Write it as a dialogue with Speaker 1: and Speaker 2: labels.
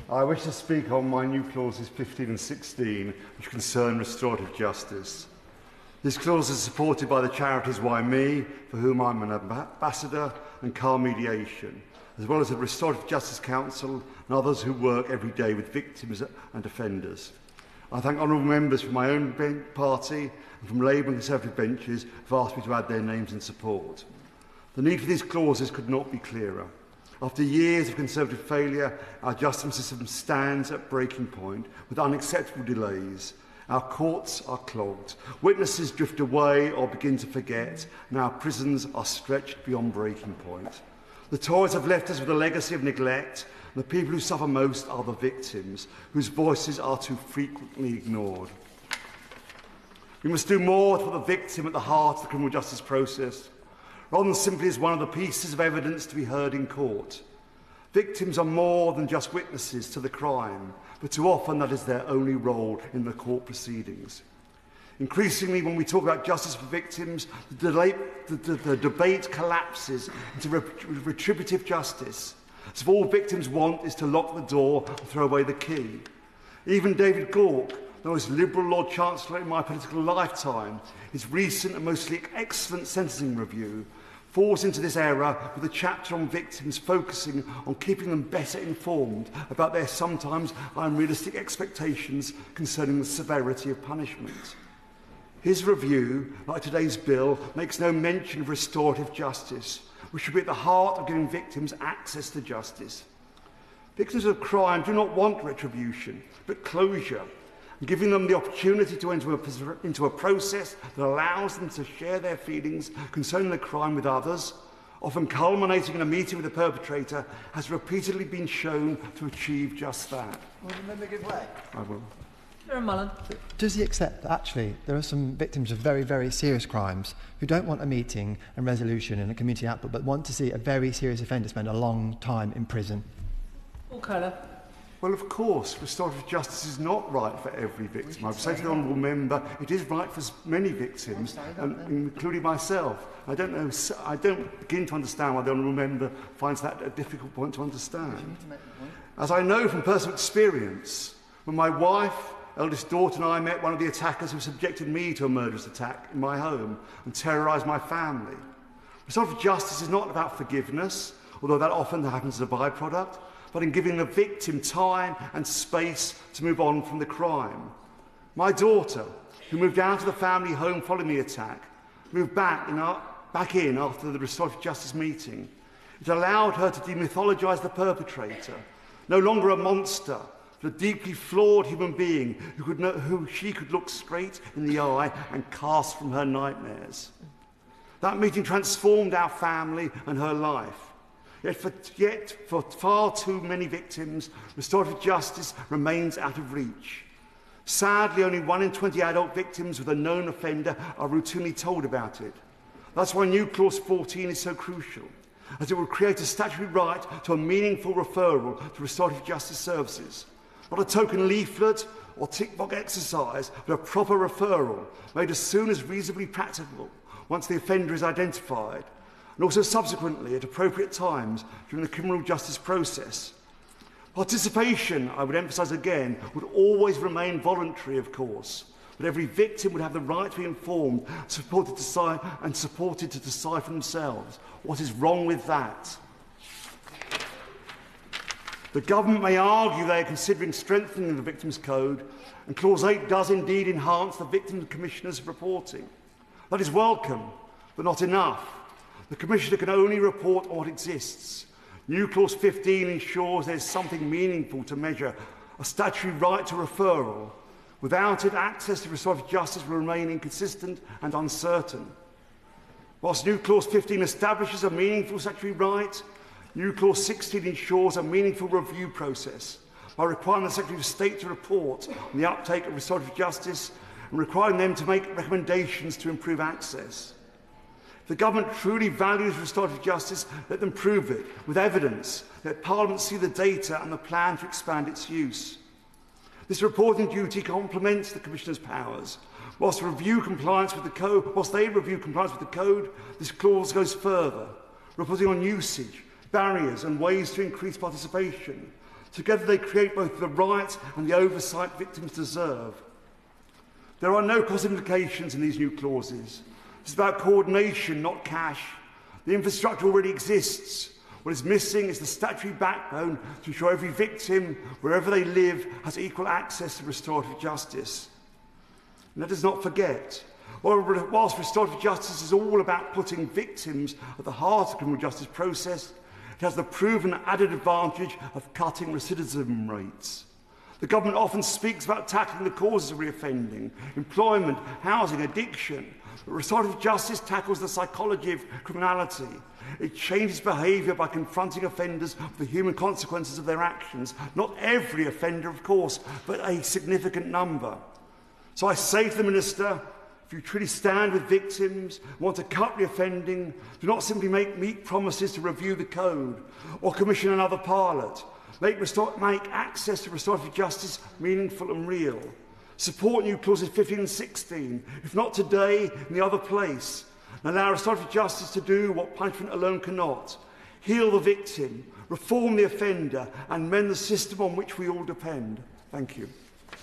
Speaker 1: I wish to speak on my new clauses 15 and 16, which concern restorative justice. These clauses are supported by the charities Why Me, for whom I'm an ambassador, and Car Mediation, as well as the Restorative Justice Council and others who work every day with victims and offenders. I thank honourable members from my own party and from Labour and Conservative benches who have asked me to add their names in support. The need for these clauses could not be clearer. After years of Conservative failure, our justice system stands at breaking point with unacceptable delays. Our courts are clogged, witnesses drift away or begin to forget, and our prisons are stretched beyond breaking point. The Tories have left us with a legacy of neglect, and the people who suffer most are the victims, whose voices are too frequently ignored. We must do more to put the victim at the heart of the criminal justice process, rather than simply as one of the pieces of evidence to be heard in court. Victims are more than just witnesses to the crime, but too often that is their only role in the court proceedings. Increasingly, when we talk about justice for victims, the debate collapses into retributive justice, as if all victims want is to lock the door and throw away the key. Even David Gauke, the most liberal Lord Chancellor in my political lifetime, his recent and mostly excellent sentencing review, falls into this era with a chapter on victims focusing on keeping them better informed about their sometimes unrealistic expectations concerning the severity of punishment. His review, like today's bill, makes no mention of restorative justice, which should be at the heart of giving victims access to justice. Victims of crime do not want retribution, but closure, and giving them the opportunity to enter into a process that allows them to share their feelings concerning the crime with others, often culminating in a meeting with the perpetrator, has repeatedly been shown to achieve just that.
Speaker 2: Will the member give way?
Speaker 1: I will.
Speaker 3: Mullen.
Speaker 2: Does he accept that actually there are some victims of very, very serious crimes who don't want a meeting and resolution and a community output, but want to see a very serious offender spend a long time in prison?
Speaker 3: Paul Kohler.
Speaker 1: Well, of course, restorative justice is not right for every victim. I would say to the honourable member, it is right for many victims, including myself. I don't begin to understand why the honourable member finds that a difficult point to understand. As I know from personal experience, when my wife, eldest daughter and I met one of the attackers who subjected me to a murderous attack in my home and terrorised my family. Restorative justice is not about forgiveness, although that often happens as a byproduct, but in giving the victim time and space to move on from the crime. My daughter, who moved out of the family home following the attack, moved back in after the restorative justice meeting. It allowed her to demythologise the no longer a monster, but a deeply flawed human being who she could look straight in the eye and cast from her nightmares. That meeting transformed our family and her life. Yet for far too many victims, restorative justice remains out of reach. Sadly, only 1 in 20 adult victims with a known offender are routinely told about it. That's why new Clause 14 is so crucial, as it will create a statutory right to a meaningful referral to restorative justice services. Not a token leaflet or tick-box exercise, but a proper referral, made as soon as reasonably practicable, once the offender is identified, and also subsequently at appropriate times during the criminal justice process. Participation, I would emphasise again, would always remain voluntary, of course, but every victim would have the right to be informed, supported to decide for themselves. What is wrong with that? The government may argue they are considering strengthening the Victims' Code, and Clause 8 does indeed enhance the Victims Commissioner's reporting. That is welcome, but not enough. The Commissioner can only report on what exists. New Clause 15 ensures there is something meaningful to measure, a statutory right to referral. Without it, access to restorative justice will remain inconsistent and uncertain. Whilst New Clause 15 establishes a meaningful statutory right, New Clause 16 ensures a meaningful review process by requiring the Secretary of State to report on the uptake of restorative justice and requiring them to make recommendations to improve access. If the government truly values restorative justice, let them prove it with evidence. Let Parliament see the data and the plan to expand its use. This reporting duty complements the Commissioner's powers. Whilst they review compliance with the code, this clause goes further, reporting on usage, barriers and ways to increase participation, Together they create both the rights and the oversight victims deserve. There are no cost implications in these new clauses. It's about coordination, not cash. The infrastructure already exists. What is missing is the statutory backbone to ensure every victim, wherever they live, has equal access to restorative justice. And let us not forget, whilst restorative justice is all about putting victims at the heart of the criminal justice process, it has the proven added advantage of cutting recidivism rates. The government often speaks about tackling the causes of reoffending, employment, housing, addiction. But restorative justice tackles the psychology of criminality. It changes behaviour by confronting offenders with the human consequences of their actions. Not every offender, of course, but a significant number. So I say to the Minister, if you truly stand with victims, want to cut reoffending, do not simply make meek promises to review the code or commission another pilot. Make access to restorative justice meaningful and real. Support new clauses 15 and 16, if not today, in the other place. And allow restorative justice to do what punishment alone cannot. Heal the victim, reform the offender, and mend the system on which we all depend. Thank you.